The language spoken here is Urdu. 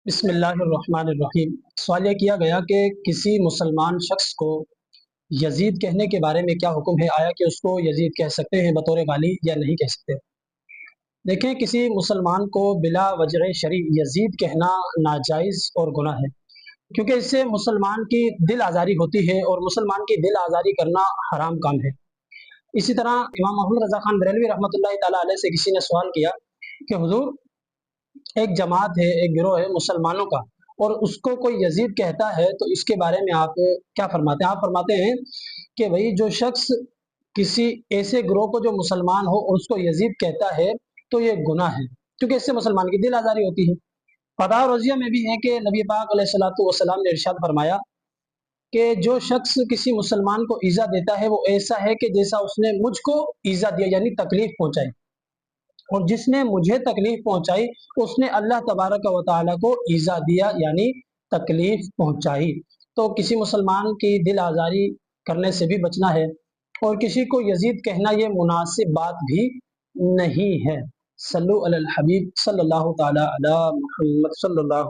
بسم اللہ الرحمن الرحیم۔ سوال یہ کیا گیا کہ کسی مسلمان شخص کو یزید کہنے کے بارے میں کیا حکم ہے، آیا کہ اس کو یزید کہہ سکتے ہیں بطور گالی یا نہیں کہہ سکتے؟ دیکھیں، کسی مسلمان کو بلا وجہ شرعی یزید کہنا ناجائز اور گناہ ہے، کیونکہ اس سے مسلمان کی دل آزاری ہوتی ہے اور مسلمان کی دل آزاری کرنا حرام کام ہے۔ اسی طرح امام محمد رضا خان بریلوی رحمۃ اللہ تعالیٰ علیہ سے کسی نے سوال کیا کہ حضور، ایک جماعت ہے، ایک گروہ ہے مسلمانوں کا، اور اس کو کوئی یزید کہتا ہے تو اس کے بارے میں آپ کیا فرماتے ہیں؟ آپ فرماتے ہیں کہ بھائی، جو شخص کسی ایسے گروہ کو جو مسلمان ہو اور اس کو یزید کہتا ہے تو یہ گناہ ہے، کیونکہ اس سے مسلمان کی دل آزاری ہوتی ہے۔ فتح رضیہ میں بھی ہے کہ نبی پاک علیہ الصلوۃ والسلام نے ارشاد فرمایا کہ جو شخص کسی مسلمان کو ایذا دیتا ہے وہ ایسا ہے کہ جیسا اس نے مجھ کو ایذا دیا، یعنی تکلیف پہنچائی، اور جس نے مجھے تکلیف پہنچائی اس نے اللہ تبارک و تعالیٰ کو ایذا دیا، یعنی تکلیف پہنچائی۔ تو کسی مسلمان کی دل آزاری کرنے سے بھی بچنا ہے، اور کسی کو یزید کہنا یہ مناسب بات بھی نہیں ہے۔ صلو علی الحبیب صلی اللہ تعالی علی محمد صلی اللہ